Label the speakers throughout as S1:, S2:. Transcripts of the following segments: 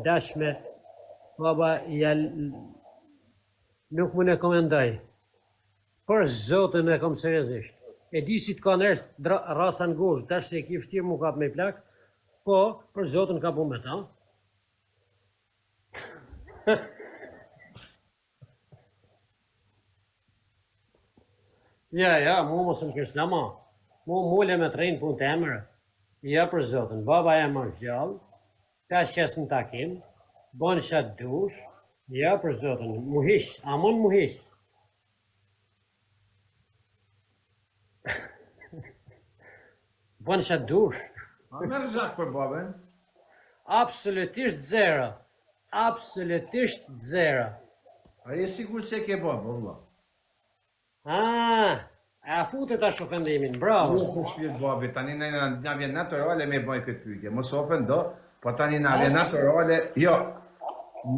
S1: dashme, baba nuk më në komendoj. Për Zotin e kom seriozisht. E di si të ka nërës rasa në gozh, tash se e ki fështirë mu kap me plak, po për Zotin ka po me ta. Ja, mu mos më kërës në ma. Mu mule me të rejnë punë të emërë. Ja për Zotin, baba e më gjallë, ta shes në takim, bon shatë dush, ja për Zotin, muhish, amon muhish. Bon shatë dush.
S2: A merë zak për babën?
S1: Absolutisht zero. Absolutisht zero.
S2: A je sigur se ke babë, valla?
S1: A futet tash ofendimin, bravo.
S2: Jo, për shpirt babi, tani na vjen naturale me bëj këtë pyetje. Mos ofendo, po tani na vjen naturale. Jo,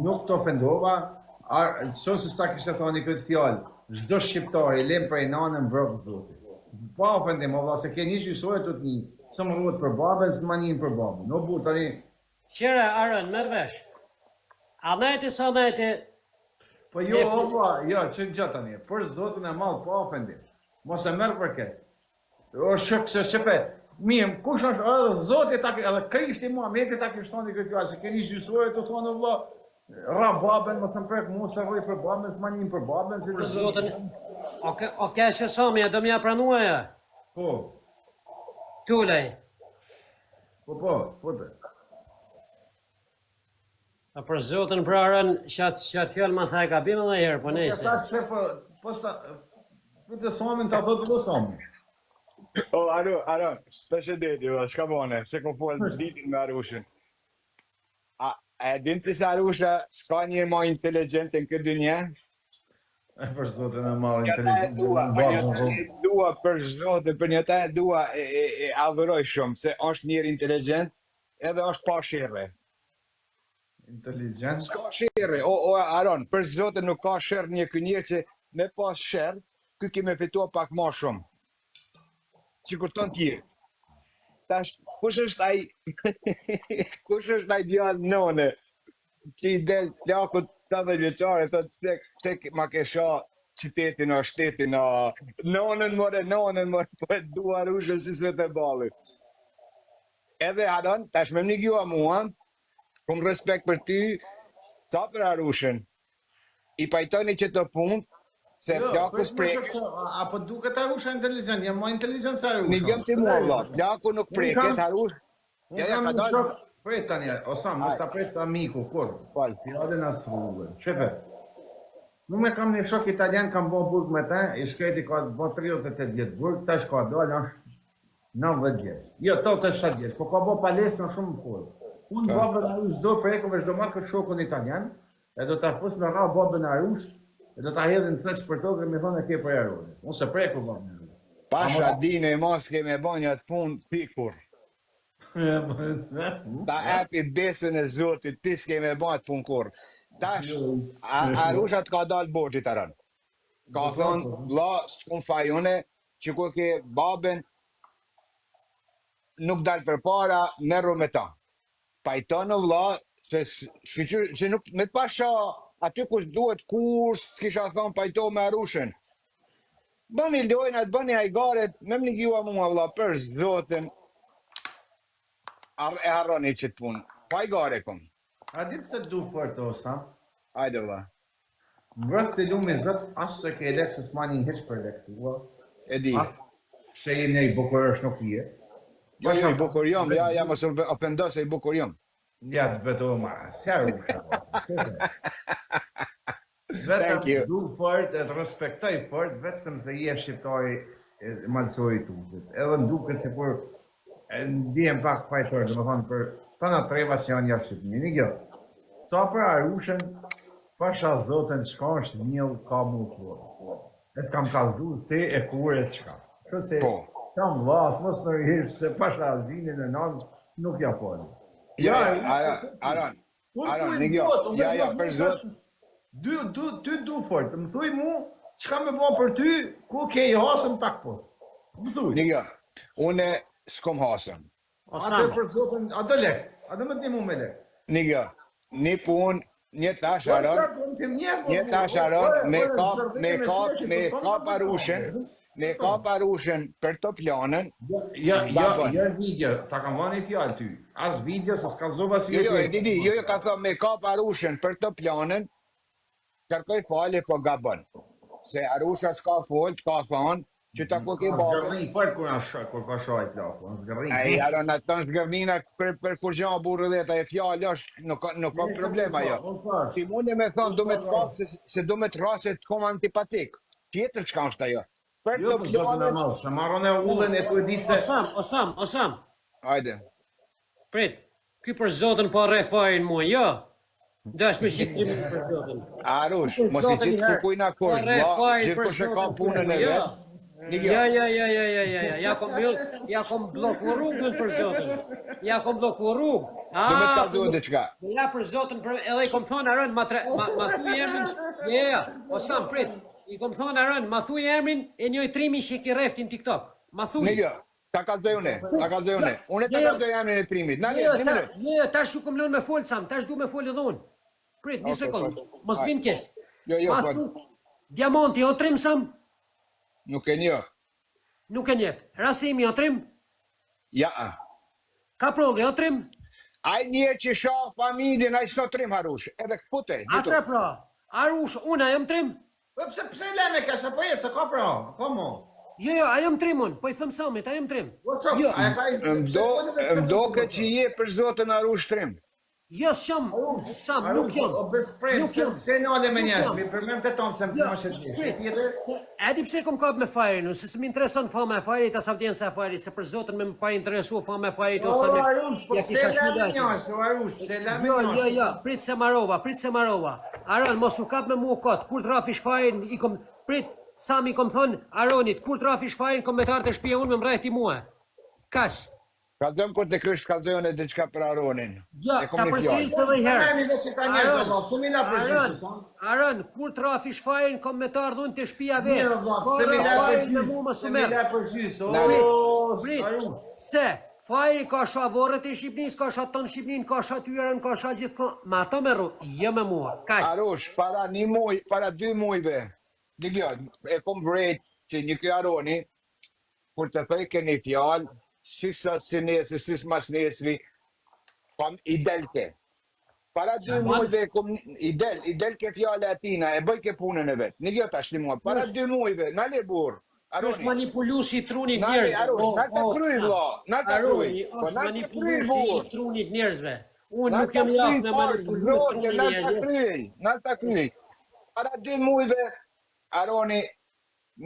S2: nuk të ofendova. Sot se sa kishte thoni këtë fjalë, çdo shqiptar i lem prej nanën mbrojt Zotit. Pa ofendim, valla, se ke një gjysore të një. Së më ruhet për babën, së më njën për babën. No bu, tani...
S1: Qere, Aron, mërë vesh. A najti sa najti...
S2: Po jo, valla, jo, që gjatë tani, për Zotin e malë, pa ofendim. Mos e merë për këtë. O shëk se shëpet. Mirë, kush është, edhe Zotit, edhe Krishti Muhameti ta kishtoni këtë fjallë, se keni gjysore të thonë, valla, ra babën, mos më prek mu, se rroj për babën, së më njën për babën, se...
S1: Për Zotin, o keshe Samja, do mja pranuaja?
S2: Po.
S1: Tulej.
S2: Po, të.
S1: A për Zotin për Aron, qatë fjallë ma thaj ka bime dhe herë, po nejse.
S2: Ta që po sta... Për të somin, ta thotë të somin.
S3: O, Aron, përshëndetje, shka bone, se kom folë ditin me Arushin. A e din të se Arusha s'ka një ma inteligent në këtë dynje?
S2: E për Zotin e malë inteligent.
S3: Dua për Zotin, për një ta dua e adhëroj shumë, se është njëri inteligent edhe është pa shirre.
S2: Inteligent?
S3: S'ka shirre, o Aron, për Zotin nuk ka shirre një kënjërë që me pas shirre, kë kime fitua pak ma shumë. Që kërton tjerë. Tash, kush është ai djallë nëne, që i del lakut 80 vjeqare, thot, se ma kesha qytetin o shtetin o... Nënën more, po e dua Arushën si svet e balit. Edhe Aron, tash me më gjua mua, kom respekt për ty, sa për Arushën, i pajtoni që të punë, se plaku s'preket.
S2: Apo duket Arusha inteligent, jam ma inteligent se Arusha.
S3: Një gjem të mua, vlat, plaku nuk preket, Arusha.
S2: Unë kam një shok, pret tani, Osam, mos ta pret amiku, kur?
S3: Fal.
S2: Fjallën as rrugën. Shefe, unë kam një shok italian, kam bo burg me ta, i shkreti ka bo 38 vjetë burg, tash ka dojnë është 90 vjetë. Jo, 87 vjetë, po ka bo palesën shumë më folë. Unë babën Arush do prekove, shdo marrë këtë shokun italian, e do ta fus me ra babën Arush, e do ta hedhin të për tokë e me thonë e ke për jarone. Unë se preku babën Arush.
S3: Pasha dine i mos keme bo një të punë pikur. Ta epi besën e Zotit, pis keme bo të punë kur. Tash, Arushat ka dalë borgjit Aron. Ka thonë, vla, s'kun fajune, që ku ke babën, nuk dalë për para, merru me ta. Pajtonë vla, se nuk, me të pasha, aty kush duhet kurs, s'kisha thonë pajto me Arushën. Bëni lojnat, bëni hajgaret, me më një gjua mua vla, për Zotin, e harroni që të punë. Hajgare kom.
S2: A ditë se du për të osa?
S3: Hajde vla.
S2: Vrët të lumi zët, asë se ke lekë, se s'ma një heq për lekë.
S3: E di.
S2: Se i ne i bukur është nuk je.
S3: Jo, i bukur jom, ja mos ofendo se i bukur jom.
S2: Ja, të beto ma, se Arusha. Vetëm du fort, e të respektoj fort, vetëm se je shqiptari malsori tuzit. Edhe në duke se për, ndihem pak pajtor, dhe më thonë për të në treba që janë jashtë Shqipëni. Një kjo, sa për Arushën, pasha Zotën shka është njëllë ka mu të vërë. E të kam kalzu se e kur e s'ka. Që se kam vlas, mos në rihishë se pasha zinin e nanës nuk ja folë.
S3: Ja, Aron, një kjo, ja, për Zotë.
S2: Ty du fort, më thuj mu, qka me bo për ty, ku ke i hasëm tak pos. Më thuj.
S3: Një kjo, une s'kom hasëm.
S2: Atë për Zotën, atë lek, atë më t'ni mu me lek.
S3: Një kjo, një punë, një tash Aron, me kap Arushen për të planën.
S2: Ja video, ta kam vënë fjalë ty. As video se s'ka zova si
S3: Jo, ka thënë me kap Arushen për të planën, kërkoj falje po gabon. Se Arusha s'ka fol, ka thonë, që ta ku ke babën.
S2: Zgërrin fort kur ka shojt plakun, zgërrin.
S3: Ai Aron atë zgërnina për kur gjë burrë dhe ta e fjalë është nuk ka problem ajo. Ti mundi me thonë do me të kap se do me të rrasë të kom antipatik. Tjetër çka është ajo? Për
S2: Jo,
S3: të
S2: po zotë
S3: planën.
S2: normal, se marrën e ullën e tu e ditë se...
S1: Osam.
S3: Hajde.
S1: Prit. Ky për zotën po rre fajin mua, jo. Dash me shikrim për zotën.
S3: Arush, mos i qitë kukuj në kurs, gjithkush e ka punën e vetë.
S1: Ja kom bllokuar rrugën për zotën. Ja kom bllokuar rrugën.
S3: Do me ta duhet diçka.
S1: Ja për zotën, edhe i kom thonë Aron, ma thuj emrin. Osam, prit. I kom thonë Aron, ma thuj emrin e njoj trimi që ki reftin TikTok. Ma thuj.
S3: Jo, ta kalzoj une. Unë ta kalzoj emrin e trimit.
S1: Jo, tash u kom lënë me fol Sam, tash du me fol edhe unë. Prit, një sekundë, mos vin kesh.
S3: Jo,
S1: Diamanti o trim Sam?
S3: nuk e një.
S1: Nuk e njeh. Rasimi o trim?
S3: Ja.
S1: Kaprolli o trim?
S3: Ai një që shoh familjen, ai sot trim Harush, edhe këpute.
S1: Atre pra, Arush, unë a jam trim?
S2: Po pse le me kasha po se ka pra, komo?
S1: Jo, a jam trim unë, po i thëm Samit, a jam trim.
S2: Jo,
S3: Mdo ke që je për zotën Arush trim.
S1: Jo, Sam, nuk jam.
S2: O besprem, se në ale me njështë, mi përmem të tonë se më të më shetë.
S1: Edi pse kom kap me fajrin, se se më intereson fama e fajrit, as avdjen se e fajrit, se për zotën me më pa interesu fama e fajrit, ose me...
S2: Arush, po pse le me njështë, Arush, pse le me njështë.
S1: Jo, prit se marova. Aron, mos u kap me mua kot, kur trafish fajrin, i kom, prit, Sam i kom thonë, Aronit, kur trafish fajrin, kom me tartë e shpia unë me mrejti mua. Kash.
S3: Ka dëmë kur të krysh kalzojon e diçka për Aronin.
S1: Ja, ta përsëris edhe një herë. Aron, kur trafish fajrin, kom me tartë unë të shpia vetë.
S2: Se mi
S1: le Prit, se, fajri ka sha vorët e Shqipnis, ka sha tonë Shqipnin, ka sha tyren, ka sha gjithë ma të meru, jo me mua, kash.
S3: Arush, para 2 mujve, e kom vrejt që një kjo Aroni, kur të thëj keni fjallë, si sot si nesri, si mas nesri, kom i delke. Para 2 mujve, i delke fjallë atina, e bëj ke punën e vetë. Një kjo tash një muaj, para 2 mujve, në le burë.
S1: Është manipulu si trunit njerëzve.
S3: Arush, në të kryj, vla, në të kryj.
S1: Është manipulu si trunit njerëzve. Unë nuk jam jafë me manipulu trunit njerëzve.
S3: Në të kryj. Para 2 mujve, Aroni,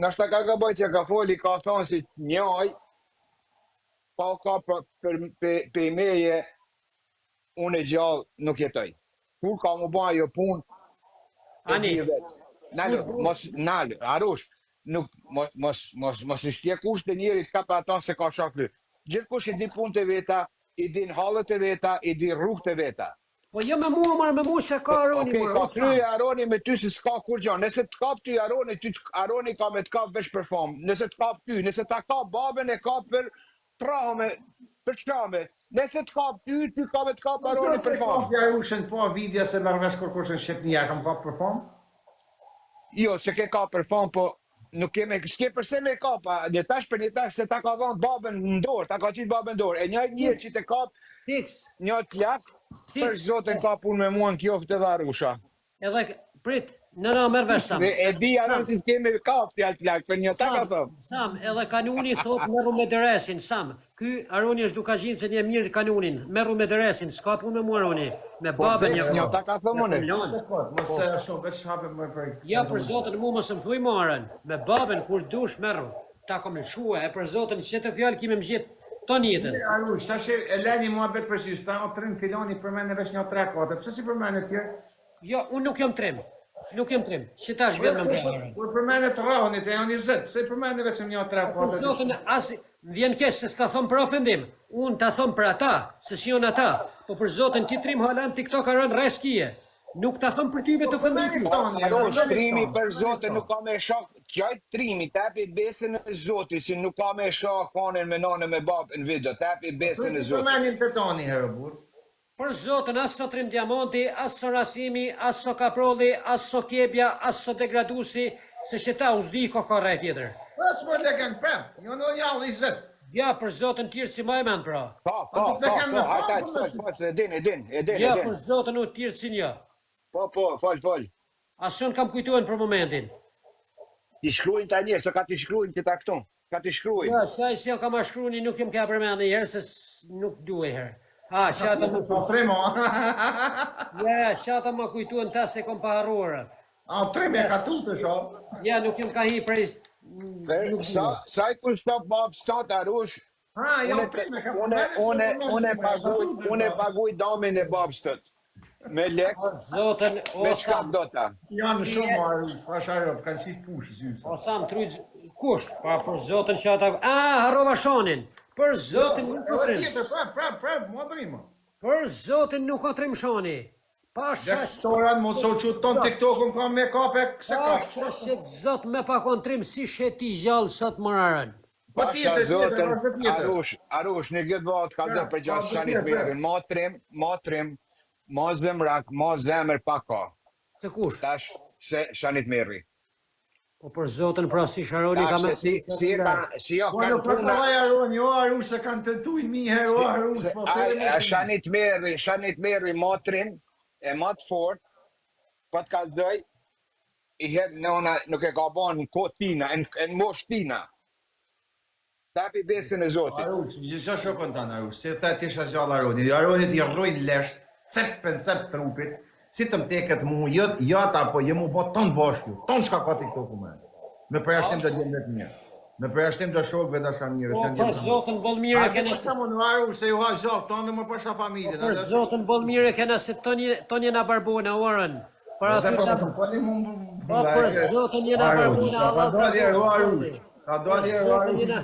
S3: nështë ka gëboj që ka foli, ka thonë si njoj, pa ka për meje, unë e gjallë nuk jetoj. Kur ka mu ba jo punë,
S1: Ani.
S3: Nalë, Arush, mos i shtje kusht e njerit ka për ata se ka shakry. Gjithë kush i di punë të veta, i di në halët e veta, i di rrugë të veta.
S1: Po jo me mua, marë me mua se ka Aroni.
S3: Okej, ka kryj Aroni me ty se s'ka kur gjanë. Nëse të kap ty Aroni, Aroni ka me të kap vesh për famë. Nëse të kap ty, nëse ta kap babën e kap për trahme, për qkame. Nëse të kap ty ka me të kap Aroni për famë.
S2: Ja Arushen po video se mërvesh kërkushën Shqipnia, kam kap për famë?
S3: Jo, se ke kap për famë, po nuk keme, s'ke përse me kapa, një tash për një tash se ta ka dhonë babën në dorë, ta ka qitë babën në dorë. E një që te kap, një t'lak, për zotën ka punë me mua në kjoftë edhe Arusha.
S1: Edhe, prit, në merë vesh Sam.
S3: E di anë si s'kemi kap t'ja t'lak, për një ta ka thëmë.
S1: Sam, edhe kanuni thot merru me dëresin, Sam. Ky Aroni është duka gjinë se një mirë kanunin, merru me dëresin, s'ka punë me mua Aroni. Me babën
S3: një ta ka thëmë une.
S2: Mos e shumë, veç hape më për...
S1: Ja, për zotën mu më së më thuj marën, me babën kur dush merru. Ta kom në shua, e për zotën që të fjallë kime më gjithë ton jetën.
S2: Arush, tash e leni mua bet për sy, sta o trim filoni për mene vesh një 3-4, pëse si për mene tjerë?
S1: Jo, unë nuk jam trim. Nuk jam trim. Që tash vjen me mbrejnë.
S2: Kur për mene të rahonit e janë 20, pëse për mene veç një 3-4?
S1: Për zotën, as vjen kesh se s'ta thom për ofendim. Unë ta thom për ata, se si jonë ata. Po për zotën ti trim halan TikTok aron reskije. Nuk ta thom për tyve të ofendim.
S3: Arush, trimi për zotën nuk ka me shak, qajt trimi, tepi besën e zotit, si nuk ka me shak kanën me nane me babë në video, tepi besën e
S2: Për
S3: zotit.
S2: menin të tani herë, burë.
S1: Për zotën, as sot trim diamanti, as sot rasimi, as sot kaprolli, as sot kebja, as sot degradusi, se që ta u zdi ka rrej tjetër.Ës
S2: më legend prem, jo në jallë i zet.
S1: Ja, për zotën tjirë si ma e men, pra.
S3: Hajt, edin.
S1: Ja, për zotën u tjirë si një.
S3: Fol.
S1: Asun kam kujtuen për momentin.
S3: Ti shkruajnë tani, se ka ti shkruajnë këta këtu. Ka ti shkruajnë.
S1: Ja, shaj si jo kam a shkruni, nuk jem ka përmen një herë, se nuk duhe herë. Ha, shata më
S2: Po tremo.
S1: Ja, shata më kujtuen ta se kom paharuar.
S2: A treme ka tutë sho.
S1: Ja, nuk jem ka hi prej...
S3: Sa i kushton Bobstot Arush?
S2: Ha, jo treme ka.
S3: Unë paguaj damin e Bobstot. Me lek,
S1: O zotën,
S3: me
S1: o
S3: çka
S1: sam,
S3: do ta?
S2: Janë shumë marrë, pasharë, kanë si push zysa.
S1: o sam, tryq, kush? Pa, për zotën që ata... harova shonin. Për zotën nuk o trim.
S2: Prap, mua drima.
S1: Për zotën nuk o trim shoni. Pa shash...
S2: Dektoran, mo so që ton TikTok-un ka me kape, se
S1: Pa
S2: ka.
S1: shashet zot me pa kontrim si sheti gjallë sot më rarën.
S2: Po tjetër,
S3: Arush, një gjithë vatë ka dhe për gjatë shanit mirin. Ma trim, ma zemrak, ma zemër pa ka.
S1: Se kush?
S3: Tash, se shanit miri.
S1: Po për zotën pra si Sharoni ka me...
S3: Si jo
S2: Po
S3: kanë
S2: në përsa
S3: puna,
S2: vaj Aron, jo Arush se kanë të tuj mi herë, o Arush, po
S3: a shanit miri matrin, e mat fort, po të kalzoj, i hedhë nëna nuk e ka bon në kohë tina, në mosh tina. Tapi besin e Zotit.
S2: Arush, gjitha shokon tanë Arush, se ta tisha gjallë Aronit. Aronit i rrojnë lesht, cep trupit, si të mteket mu, jota apo jemu po tonë bashku, tonë shka ka TikTok-u me. Me përjashtim të gjendet mirë. Me përjashtim të shokve dhe shamirë.
S1: Po për zotën Bolmire kena se...
S2: Sa më në Arush, se ju ha gjallë, tonë dhe më pasha familje.
S1: Për zotën Bolmire kena se ton jena barbona, orën. Para ty ta... Po për zotën jena barbona, Allah të
S2: Ka dalë Arush.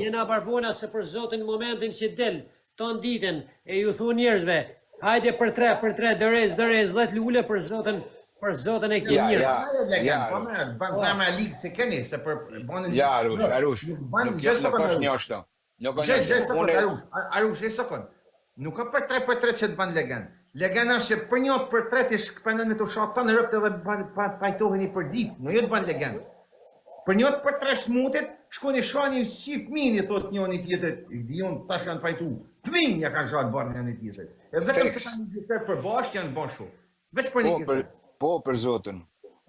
S1: Jena barbona se për zotën momentin që del, ton ditën, e ju thu njerëzve, hajde për tre, dërez, let lule për zotën e ke mirë.
S2: Po me, banë zama ligë se keni, se për banë...
S3: Ja, Arush, nuk është një ashtu.
S2: Arush, e sokon. Nuk ka për tre që të banë legend. Legenda është që për një për tre të shkëpenën me të shatë të në rëpët edhe pajtoheni për ditë, në jo të banë legend. Për një për tre smutit, shkoni shani si fëmini, thot njëni tjetër, i dion tash janë pajtu. Fëmin ja kanë shatë barë njëni tjetër. E vetëm se kanë një gjithër për bashkë janë banë shumë. Veç për një tjetër.
S3: Po për Zotën.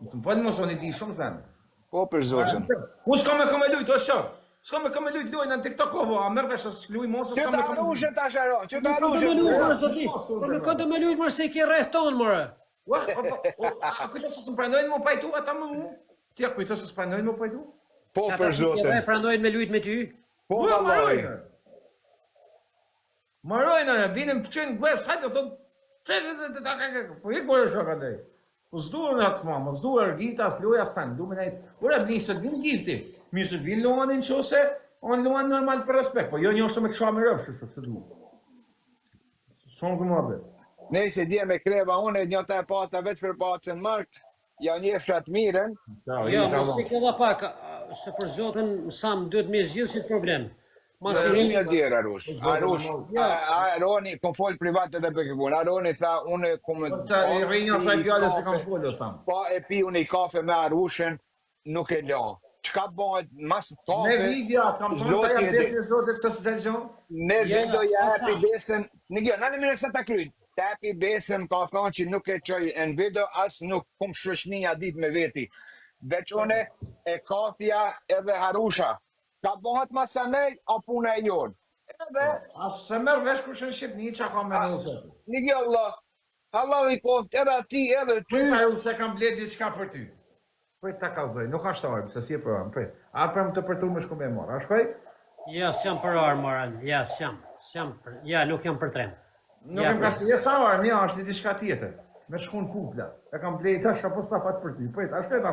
S2: Nësë më pëllë mos oni di shumë zemë.
S3: Po për Zotën.
S2: Ku s'ka me këme lujt, o shok? S'ka me këme lujt lujnë në TikTok-ovo, a mërë vesh është luj mosë, s'ka me këme lujt.
S3: Qëta tash Aron, qëta
S1: Po me këtë me lujt mërë se i ke rreth tonë mërë.
S2: A kujto se së më prendojnë më pajtu, ata më mu? Ti a kujto se së prendojnë më pajtu?
S3: Po për Zotën.
S1: Prandojnë me lujt me ty.
S3: Po vallaj.
S2: Marojnë, vinim pëqenë gves, hajtë, thot, po i kërë shok andej. Po s'duar në atë mamë, s'duar gita, s'loja s'anë, du me nejtë, ura blisët vinë gifti, misët vinë loanin qose, onë loan normal për respekt, po jo një është me të shamë rëfshë, shok se du. Shumë këmë abë.
S3: Nëse dje me kreva unë, një të e pata veç për patën markë, ja një frat miren.
S1: Jo, mos i këlla pak, se për zotën sam duhet me zhjithë si të problem. Mas i
S3: Një djerë Arush. Aroni, kom folë privat edhe për këpun. Aroni tha, unë kom...
S2: I rinja sa i fjallë se kam folë, sam.
S3: Pa e pi unë i kafe me Arushen, nuk e la. Qka bëhet, mas kafe...
S2: Me vidja, kam thonë të jam besin e zotit së së të gjohë?
S3: Ne video ja epi besën... Në gjë, në mire se të kryt. Të epi besën ka thonë që nuk e qoj në video, asë nuk kom shrëshnia dit me veti. Veç une e kafja edhe Harusha. Ka bëhet masanej, a puna e jonë. Edhe...
S2: Asë se mërë vesh kush në Shqipni, që ka me në usetë.
S3: Një gjë Allah i koftë, edhe ti, edhe ty.
S2: Prit a ju se kam bledh diçka për ty. Prit ta kalzoj, nuk ashtë të armë, se si e për armë, prit. A për më të përtu me shku me marë, a shkoj?
S1: Ja, s'jam për armë, Maran, ja, ja, nuk jam për trem.
S2: Nuk e më ka shtë, sa armë, ja, është një diçka tjetër. Me shku në kupla. E kam bledh tash, apo sa fatë për ty, prit, a shkoj ta